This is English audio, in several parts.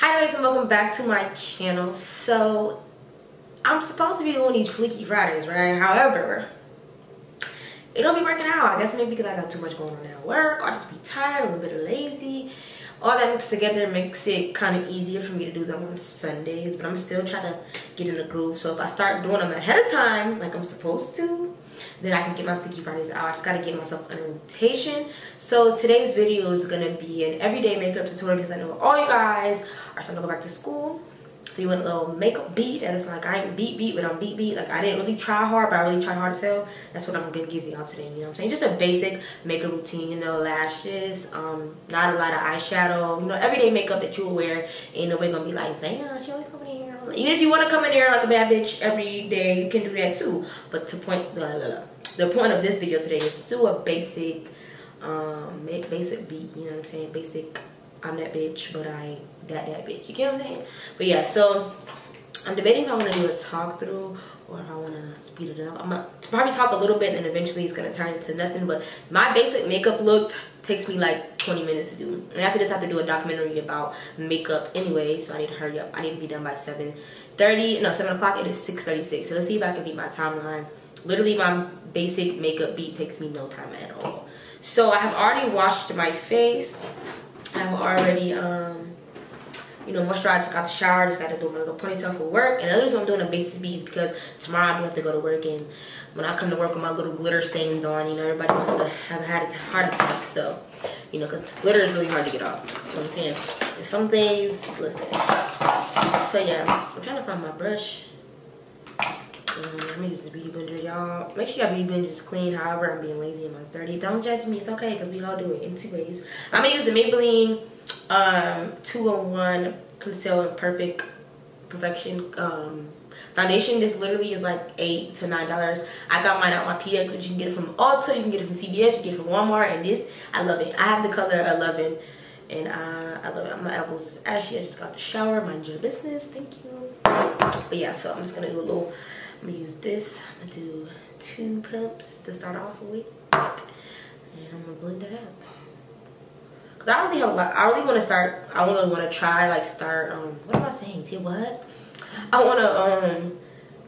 Hi guys, and welcome back to my channel. So I'm supposed to be doing these Fleeky Fridays, right? However, it don't be working out. I guess maybe because I got too much going on at work, or I just be tired, a little bit lazy. All that mixed together makes it kind of easier for me to do them on Sundays, but I'm still trying to get in the groove. So if I start doing them ahead of time, like I'm supposed to, then I can get my Fleeky Fridays out. I just gotta get myself an rotation. So today's video is gonna be an everyday makeup tutorial because I know all you guys are starting to go back to school. So you want a little makeup beat, and it's like I ain't beat, but I'm beat. Like I didn't really try hard, but I really tried hard as hell. That's what I'm gonna give y'all today. You know what I'm saying? Just a basic makeup routine. You know, lashes, not a lot of eyeshadow. You know, everyday makeup that you will wear. Ain't nobody gonna be like, Zayna, she always coming in here. Even if you want to come in here like a bad bitch every day, you can do that too. But the point of this video today is to do a basic, basic beat. You know what I'm saying? Basic. I'm that bitch, but I ain't that bitch. You get what I'm saying? But yeah, so I'm debating if I want to do a talk through or if I want to speed it up. I'm gonna probably talk a little bit, and then eventually it's gonna turn into nothing. But my basic makeup look takes me like 20 minutes to do, and after this I have to do a documentary about makeup anyway, so I need to hurry up. I need to be done by 7:30. No, 7 o'clock. It is 6:36. So let's see if I can beat my timeline. Literally, my basic makeup beat takes me no time at all. So I have already washed my face. I've already, you know, moisturized, got the shower, just got to do my little ponytail for work. And the other reason I'm doing a basic beat is because tomorrow I do have to go to work, and when I come to work with my little glitter stains on, you know, everybody wants to have had a heart attack. So, you know, because glitter is really hard to get off. So I'm saying, some days, listen. So yeah, I'm trying to find my brush. I'm gonna use the beauty blender, y'all. Make sure your beauty blender is clean. However, I'm being lazy in my 30s. Don't judge me. It's okay, because we all do it in 2 ways. I'm gonna use the Maybelline 201 Concealing Perfection foundation. This literally is like $8 to $9. I got mine out my PX, but you can get it from Ulta, you can get it from CVS, you can get it from Walmart, and this, I love it. I have the color 11, and I love it. My elbows is ashy. I just got the shower. Mind your business. Thank you. But yeah, so I'm just gonna do a little. I'm gonna use this. I'm gonna do 2 pumps to start off with, and I'm gonna blend it out. Cause I really have a lot. I really want to start. I want to try like start. What am I saying? See what? I want to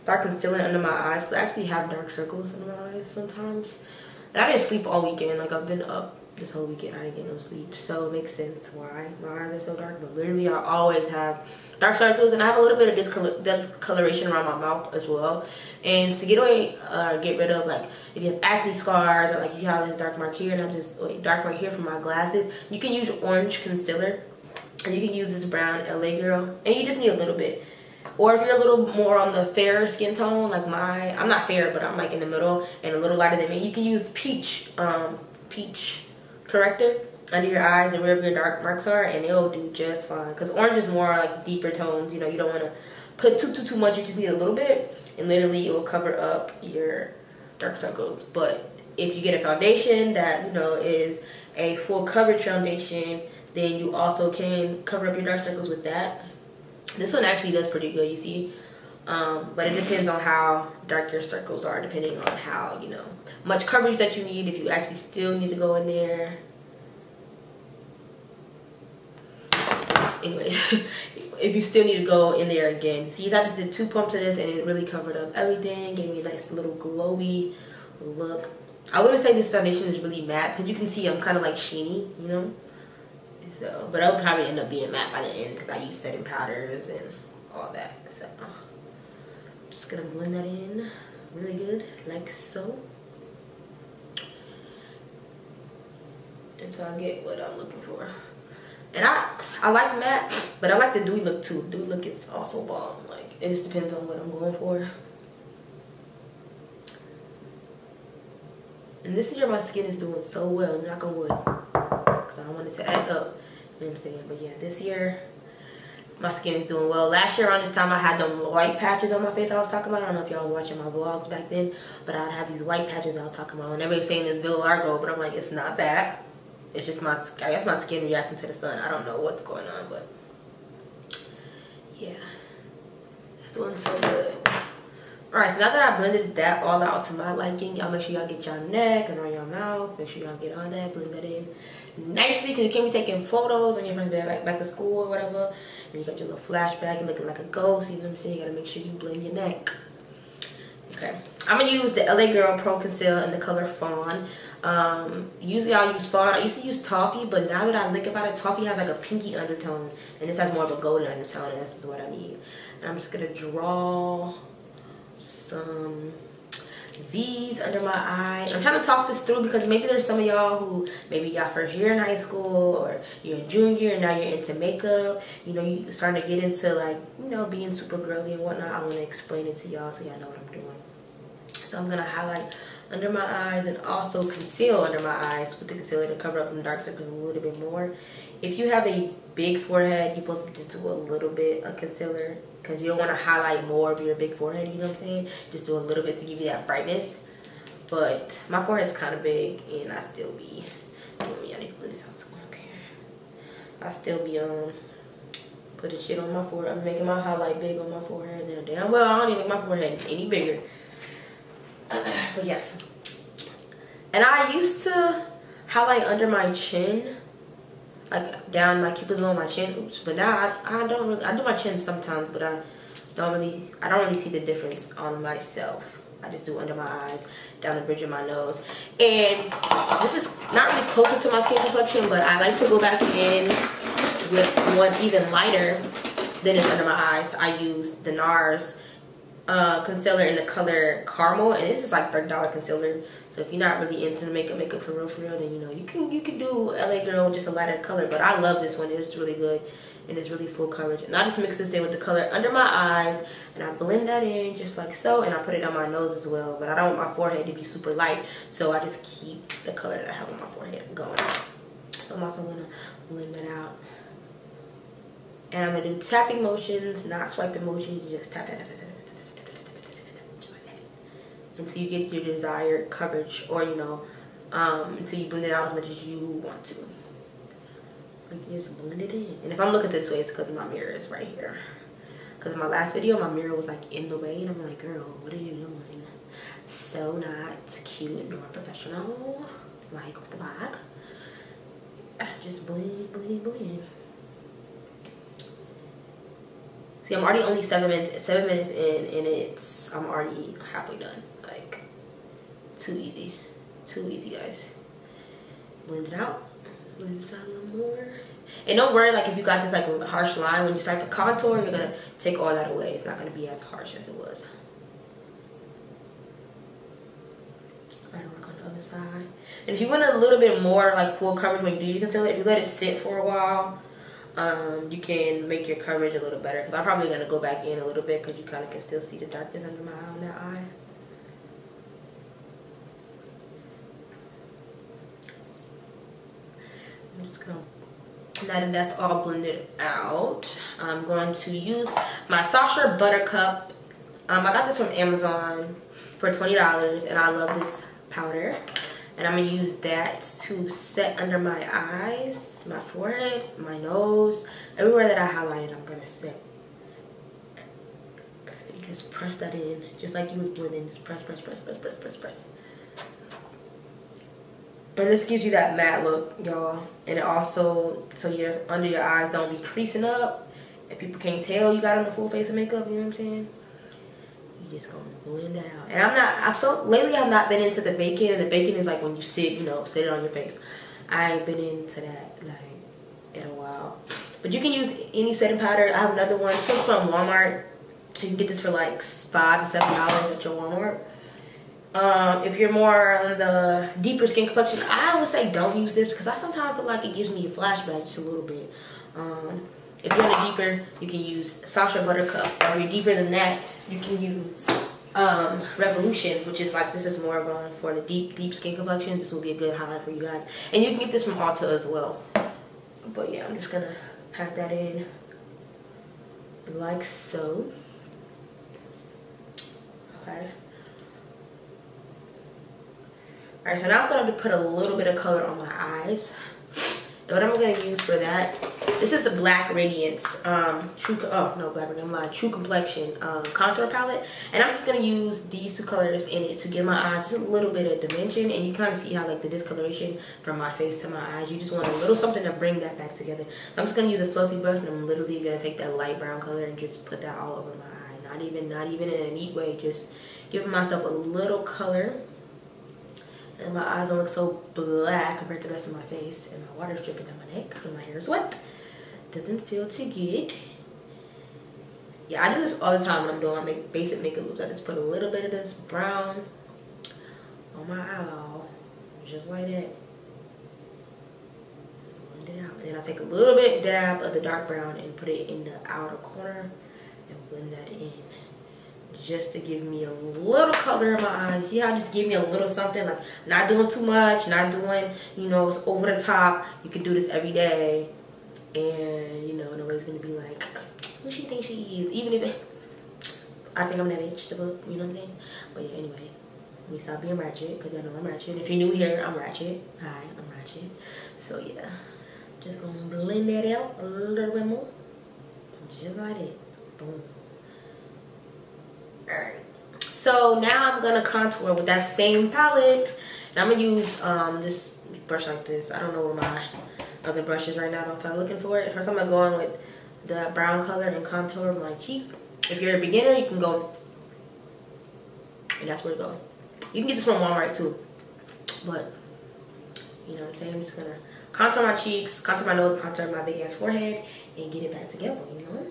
start concealing under my eyes. Cause I actually have dark circles under my eyes sometimes. And I didn't sleep all weekend. Like I've been up this whole weekend. I didn't get no sleep. So it makes sense why my eyes are so dark. But literally, I always have dark circles, and I have a little bit of discoloration around my mouth as well. And to get away, get rid of, like if you have acne scars, or like you see how this dark mark here, and I'm just dark mark here from my glasses, you can use orange concealer, and you can use this brown LA Girl, and you just need a little bit. Or if you're a little more on the fair skin tone, like I'm not fair, but I'm like in the middle and a little lighter than me, you can use peach corrector under your eyes and wherever your dark marks are, and it'll do just fine. Because orange is more like deeper tones. You know, you don't want to put too much. You just need a little bit, and literally it will cover up your dark circles. But if you get a foundation that, you know, is a full coverage foundation, then you also can cover up your dark circles with that. This one actually does pretty good, you see. But it depends on how dark your circles are, depending on how, you know, much coverage that you need, if you actually still need to go in there. Anyways, if you still need to go in there again. See, I just did 2 pumps of this, and it really covered up everything, gave me a nice little glowy look. I wouldn't say this foundation is really matte, because you can see I'm kind of like sheeny, you know. So, but I'll probably end up being matte by the end, because I use setting powders and all that. So I'm just gonna blend that in really good, like so. And so I get what I'm looking for. And I like matte, but I like the dewy look too. Dewy look is also bomb. Like, it just depends on what I'm going for. And this year my skin is doing so well, knock on wood, because I don't want it to act up. You know what I'm saying? But yeah, this year my skin is doing well. Last year around this time I had them white patches on my face I was talking about. I don't know if y'all was watching my vlogs back then, but I'd have these white patches I was talking about. And everybody's saying it's Largo, but I'm like, it's not that. It's just I guess my skin reacting to the sun. I don't know what's going on, but yeah, this one's so good. Alright, so now that I blended that all out to my liking, y'all make sure y'all get y'all neck and on your mouth. Make sure y'all get all that, blend that in. nicely because you can't be taking photos on your friend's bed back to school or whatever. And you got your little flashback and looking like a ghost. You know what I'm saying? You gotta make sure you blend your neck. Okay, I'm gonna use the LA Girl Pro Conceal in the color Fawn. Usually I'll use Fawn. I used to use Toffee, but now that I think about it, Toffee has like a pinky undertone, and this has more of a golden undertone, and this is what I need. And I'm just gonna draw some V's under my eye. I'm trying to talk this through because maybe there's some of y'all who maybe y'all first year in high school or you're a junior and now you're into makeup. You know, you starting to get into like, you know, being super girly and whatnot. I want to explain it to y'all so y'all know what I'm doing. So I'm gonna highlight under my eyes and also conceal under my eyes with the concealer to cover up them dark circles a little bit more. If you have a big forehead, you're supposed to just do a little bit of concealer because you don't want to highlight more of your big forehead, you know what I'm saying? Just do a little bit to give you that brightness. But my forehead's kind of big and I still be, I need to put this out somewhere up here. I still be putting shit on my forehead. I'm making my highlight big on my forehead now. Damn well, I don't even make my forehead any bigger. But yeah. And I used to highlight under my chin, like down my cupid's on my chin. Oops. But now I don't really. I do my chin sometimes, but I don't really see the difference on myself. I just do under my eyes, down the bridge of my nose. And this is not really closer to my skin complexion, but I like to go back in with one even lighter than is under my eyes. I use the NARS concealer in the color Caramel, and this is like $30 concealer. So if you're not really into makeup for real, then you know you can do LA Girl just a lighter color. But I love this one. It's really good and it's really full coverage. And I just mix this in with the color under my eyes and I blend that in just like so, and I put it on my nose as well. But I don't want my forehead to be super light, so I just keep the color that I have on my forehead going. So I'm also gonna blend that out. And I'm gonna do tapping motions, not swiping motions. Just tap, tap, tap, tap, tap, tap, tap, tap, tap, just like that, until you get your desired coverage, or you know, until you blend it out as much as you want to. Like just blend it in. And if I'm looking this way, it's because my mirror is right here. Because in my last video, my mirror was like in the way, and I'm like, girl, what are you doing? So not cute nor professional. Like what the fuck? Just blend, blend, blend. See, I'm already only 7 minutes in, and I'm already halfway done. Like, too easy, guys. Blend it out, blend this out a little more. And don't worry, like if you got this like harsh line, when you start to contour, you're gonna take all that away. It's not gonna be as harsh as it was. Try to work on the other side. And if you want a little bit more like full coverage when you do your concealer, if you let it sit for a while, you can make your coverage a little better. Because I'm probably going to go back in a little bit because you kind of can still see the darkness under my eye on that eye. I'm just going to, now that that's all blended out, I'm going to use my Sacha Buttercup. I got this from Amazon for $20 and I love this powder. And I'm going to use that to set under my eyes, my forehead, my nose, everywhere that I highlighted, I'm going to set. You just press that in, just like you was blending. Just press, press, press, press, press, press, press. And this gives you that matte look, y'all. And it also, so your under your eyes don't be creasing up. And people can't tell you got on a full face of makeup, you know what I'm saying? You just gonna blend that out. And lately I've not been into the baking, and the baking is like when you sit, you know, sit it on your face. I ain't been into that like in a while. But you can use any setting powder. I have another one. This one's from Walmart. You can get this for like $5 to $7 at your Walmart. If you're more on the deeper skin complexion, I would say don't use this because I sometimes feel like it gives me a flashback just a little bit. If you're on the deeper, you can use Sacha Buttercup. Or if you're deeper than that, you can use Revolution, which is like, this is more of for the deep skin complexion. This will be a good highlight for you guys. And you can get this from Ulta as well. But yeah, I'm just gonna pat that in like so. Okay. Alright, so now I'm going to put a little bit of color on my eyes. And what I'm gonna use for that, this is a Black Radiance True Complexion contour palette, and I'm just gonna use these two colors in it to give my eyes just a little bit of dimension. And you kind of see how like the discoloration from my face to my eyes, you just want a little something to bring that back together. I'm just gonna use a fluffy brush, and I'm literally gonna take that light brown color and just put that all over my eye. Not even in a neat way, just giving myself a little color. And my eyes don't look so black compared to the rest of my face. And my water's dripping down my neck because my hair is wet. Doesn't feel too good. Yeah, I do this all the time when I'm doing my basic makeup looks. I just put a little bit of this brown on my eyeball. Just like that. Blend it out. And then I take a little bit dab of the dark brown and put it in the outer corner. And blend that in. Just to give me a little color in my eyes. Yeah, just give me a little something, like not doing too much, not doing, you know, it's over the top. You can do this every day, and you know, nobody's gonna be like, who she thinks she is, even if I think I'm that bitch, the book, you know what I'm saying? But yeah, anyway, let me stop being ratchet, because y'all know I'm ratchet. If you're new here, I'm ratchet. Hi, I'm ratchet. So yeah, just gonna blend that out a little bit more, just like that. Boom. Alright, so now I'm gonna contour with that same palette, and I'm gonna use this brush like this. I don't know where my other brush is right now. I don't feel like looking for it. First, I'm gonna go in with the brown color and contour my cheeks. If you're a beginner, you can go, and that's where to go. You can get this from Walmart too, but you know what I'm saying. I'm just gonna contour my cheeks, contour my nose, contour my big ass forehead, and get it back together. You know.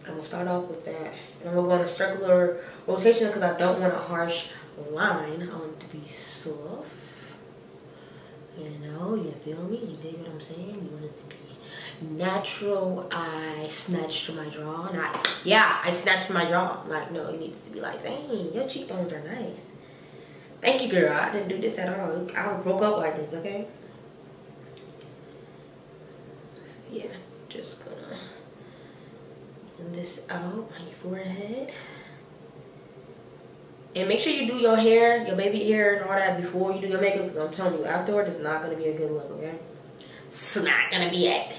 I'm gonna start off with that, and I'm gonna go in a circular rotation because I don't want a harsh line. I want it to be soft. You know, you feel me? You dig what I'm saying? You want it to be natural. I snatched my jaw. I snatched my jaw. Like, no, you need it to be like, dang, your cheekbones are nice. Thank you, girl. I didn't do this at all. I broke up like this, okay? Yeah, just gonna this out on your forehead, and make sure you do your hair, your baby hair and all that before you do your makeup, because I'm telling you, afterward it's not going to be a good look, okay? It's not going to be it.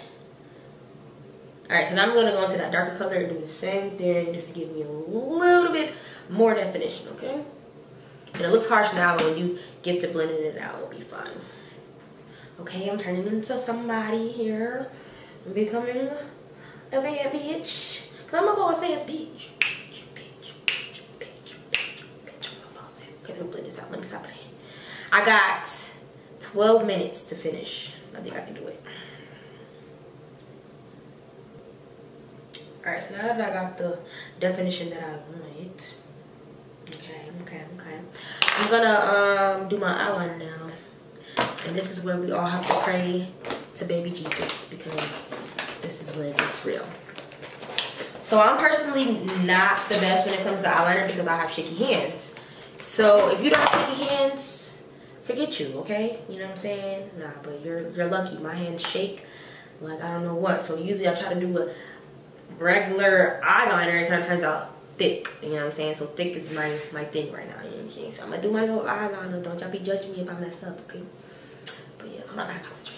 Alright, so now I'm going to go into that darker color and do the same thing just to give me a little bit more definition, okay? And it looks harsh now, but when you get to blending it out, it'll be fine. Okay, I'm turning into somebody here. I'm becoming a bad bitch. Cause I'm about to say it's bitch. Okay, let me blend this out. Let me stop playing. I got 12 minutes to finish. I think I can do it. Alright, so now that I got the definition that I want. Okay. I'm gonna do my eyeliner now. And this is where we all have to pray to baby Jesus, because this is where it gets real. So I'm personally not the best when it comes to eyeliner because I have shaky hands. So if you don't have shaky hands, forget you, okay? You know what I'm saying? Nah, but you're lucky. My hands shake like I don't know what. So usually I try to do a regular eyeliner. It kind of turns out thick. You know what I'm saying? So thick is my thing right now. You know what I'm saying? So I'm gonna do my little eyeliner. Don't y'all be judging me if I mess up, okay? But yeah, I'm not gonna concentrate.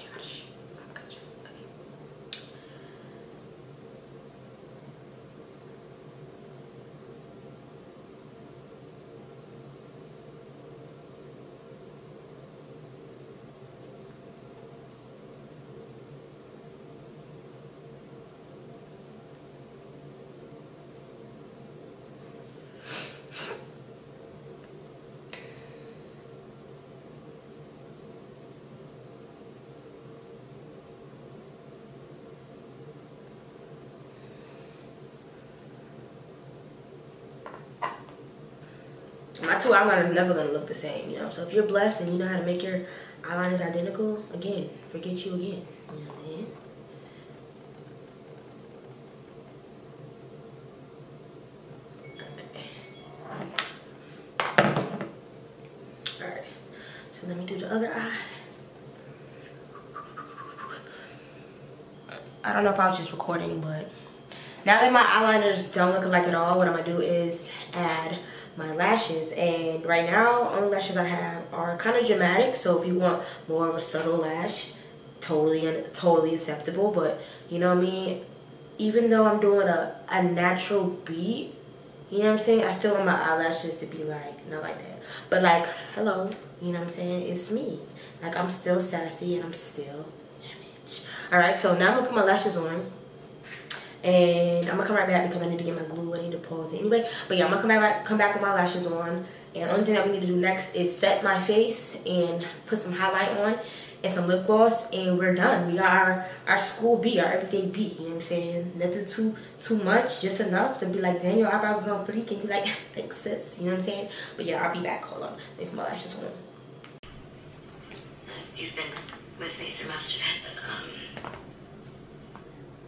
My two eyeliners are never gonna look the same, you know. So if you're blessed and you know how to make your eyeliners identical, again, forget you again. You know what I mean? Alright. So let me do the other eye. I don't know if I was just recording, but now that my eyeliners don't look alike at all, what I'm gonna do is add my lashes. And right now, only lashes I have are kind of dramatic. So if you want more of a subtle lash, totally acceptable. But you know what I mean, even though I'm doing a natural beat, you know what I'm saying, I still want my eyelashes to be like, not like that, but like, hello, you know what I'm saying, it's me. Like, I'm still sassy and I'm still image. Alright, so now I'm gonna put my lashes on. And I'm gonna come right back because I need to get my glue. I need to pause it anyway. But yeah, I'm gonna come back with my lashes on. And the only thing that we need to do next is set my face and put some highlight on and some lip gloss, and we're done. We got our school beat, our everyday beat. You know what I'm saying? Nothing too much, just enough to be like, dang, your eyebrows is on fleek, and be like, thanks sis. You know what I'm saying? But yeah, I'll be back. Hold on. Let me put my lashes on. You've been with me through most of it.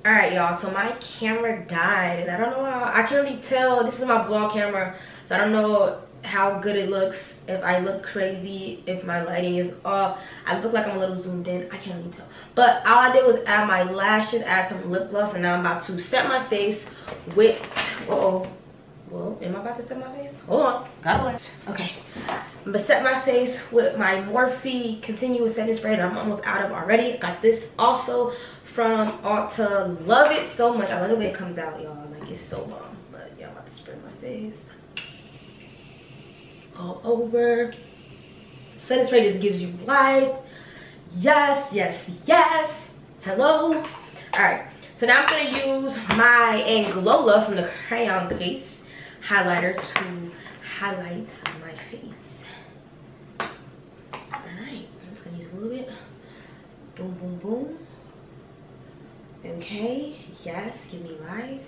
Alright, y'all, so my camera died, and I don't know how, I can't really tell. This is my vlog camera, so I don't know how good it looks, if I look crazy, if my lighting is off. I look like I'm a little zoomed in. I can't really tell. But all I did was add my lashes, add some lip gloss, and now I'm about to set my face with, well, am I about to set my face? Hold on, gotta bless. Okay, I'm gonna set my face with my Morphe continuous setting spray that I'm almost out of already. Got this also from Ulta. Love it so much. I love the way it comes out, y'all. Like, it's so bomb. But yeah, I'm about to spray my face all over. Setting spray just gives you life. Yes, yes, yes. Hello. All right, so now I'm gonna use my Anglola from the crayon case highlighter to highlight my face. All right, I'm just gonna use a little bit. Boom, boom, boom. Okay, yes, give me life.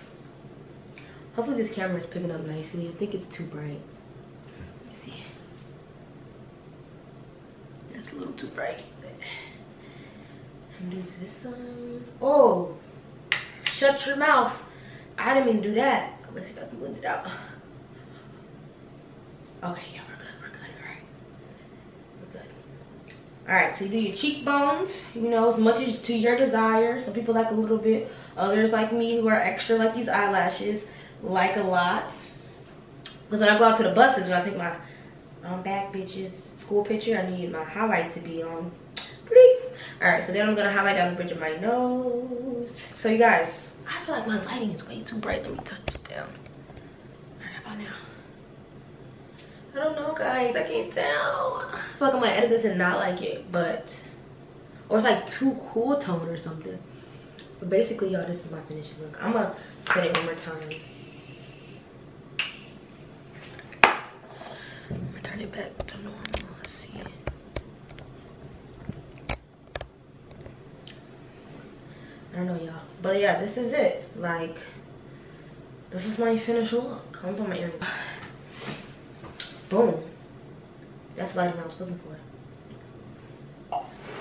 Hopefully this camera is picking up nicely. I think it's too bright. Let me see. That's a little too bright. And do this one. Oh, shut your mouth. I didn't mean to do that. Let's see if I can blend it out. Okay, yeah, we're good, all right. We're good. All right, so you do your cheekbones, you know, as much as to your desire. Some people like a little bit, others like me who are extra like these eyelashes, like a lot. Because when I go out to the buses, when I take my back bitches school picture, I need my highlight to be on. All right, so then I'm gonna highlight down the bridge of my nose. So you guys, I feel like my lighting is way too bright. Let me turn this down. All right, how about now? I don't know, guys. I can't tell. I feel like I'm gonna edit this and not like it, but, or it's like too cool tone or something. But basically, y'all, this is my finished look. I'm gonna set it one more time. I'm gonna turn it back to normal. Let's see. I don't know, y'all, but yeah, this is it. Like, this is my finished look. I'm gonna put my earrings. Boom. That's the lighting I was looking for.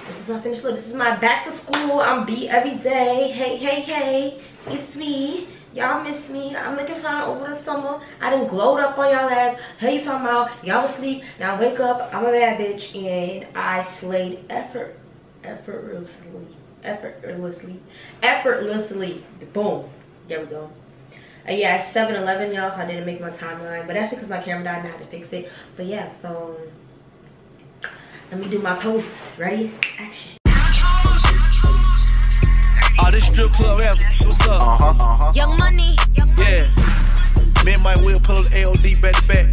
This is my finished look. This is my back to school. I'm beat every day. Hey, hey, hey. It's me. Y'all miss me. I'm looking fine over the summer. I done glowed up on y'all ass. Hey, you talking about? Y'all was asleep. Now I wake up. I'm a bad bitch. And I slayed effortlessly. Boom. There we go. Yeah, it's 7-11, y'all, so I didn't make my timeline, but that's because my camera died and I had to fix it. But yeah, so let me do my poses. Ready? Action. Oh, this strip club after. What's up? Young Money. Yeah. Me and my wheel pull the LD back to back.